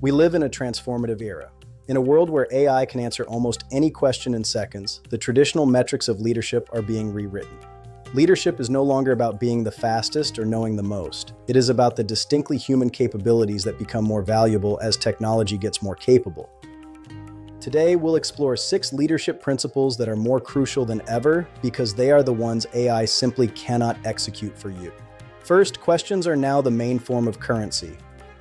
We live in a transformative era. In a world where AI can answer almost any question in seconds, the traditional metrics of leadership are being rewritten. Leadership is no longer about being the fastest or knowing the most. It is about the distinctly human capabilities that become more valuable as technology gets more capable. Today, we'll explore 6 leadership principles that are more crucial than ever because they are the ones AI simply cannot execute for you. First, questions are now the main form of currency.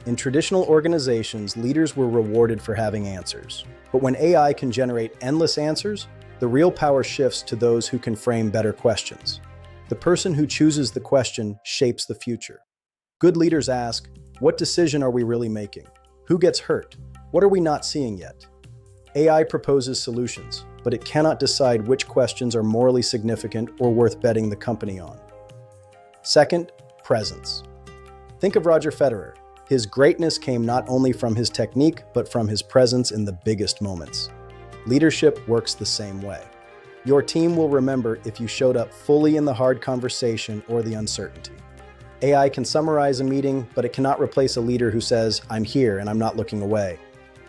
In traditional organizations, leaders were rewarded for having answers. But when AI can generate endless answers, the real power shifts to those who can frame better questions. The person who chooses the question shapes the future. Good leaders ask, what decision are we really making? Who gets hurt? What are we not seeing yet? AI proposes solutions, but it cannot decide which questions are morally significant or worth betting the company on. Second, presence. Think of Roger Federer. His greatness came not only from his technique, but from his presence in the biggest moments. Leadership works the same way. Your team will remember if you showed up fully in the hard conversation or the uncertainty. AI can summarize a meeting, but it cannot replace a leader who says, "I'm here and I'm not looking away."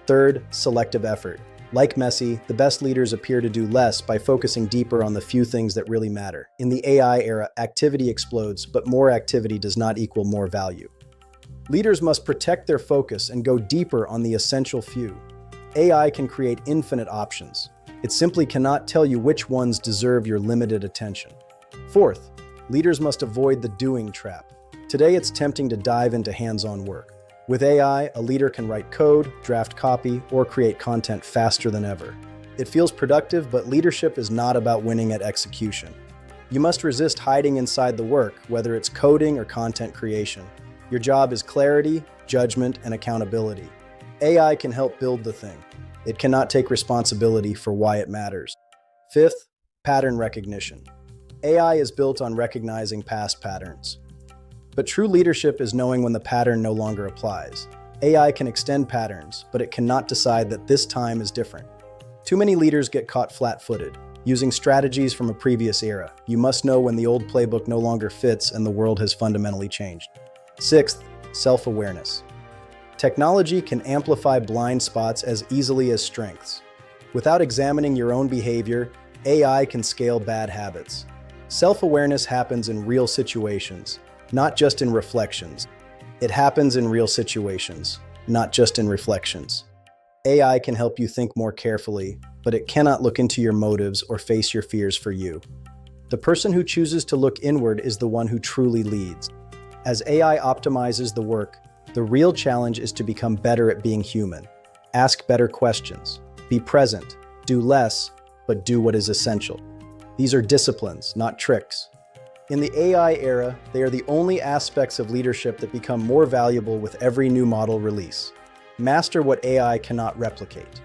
Third, selective effort. Like Messi, the best leaders appear to do less by focusing deeper on the few things that really matter. In the AI era, activity explodes, but more activity does not equal more value. Leaders must protect their focus and go deeper on the essential few. AI can create infinite options. It simply cannot tell you which ones deserve your limited attention. Fourth, leaders must avoid the doing trap. Today, it's tempting to dive into hands-on work. With AI, a leader can write code, draft copy, or create content faster than ever. It feels productive, but leadership is not about winning at execution. You must resist hiding inside the work, whether it's coding or content creation. Your job is clarity, judgment, and accountability. AI can help build the thing. It cannot take responsibility for why it matters. Fifth, pattern recognition. AI is built on recognizing past patterns. But true leadership is knowing when the pattern no longer applies. AI can extend patterns, but it cannot decide that this time is different. Too many leaders get caught flat-footed, using strategies from a previous era. You must know when the old playbook no longer fits and the world has fundamentally changed. Sixth, self-awareness. Technology can amplify blind spots as easily as strengths. Without examining your own behavior, AI can scale bad habits. Self-awareness happens in real situations, not just in reflections. It happens in real situations, not just in reflections. AI can help you think more carefully, but it cannot look into your motives or face your fears for you. The person who chooses to look inward is the one who truly leads. As AI optimizes the work, the real challenge is to become better at being human. Ask better questions. Be present. Do less, but do what is essential. These are disciplines, not tricks. In the AI era, they are the only aspects of leadership that become more valuable with every new model release. Master what AI cannot replicate.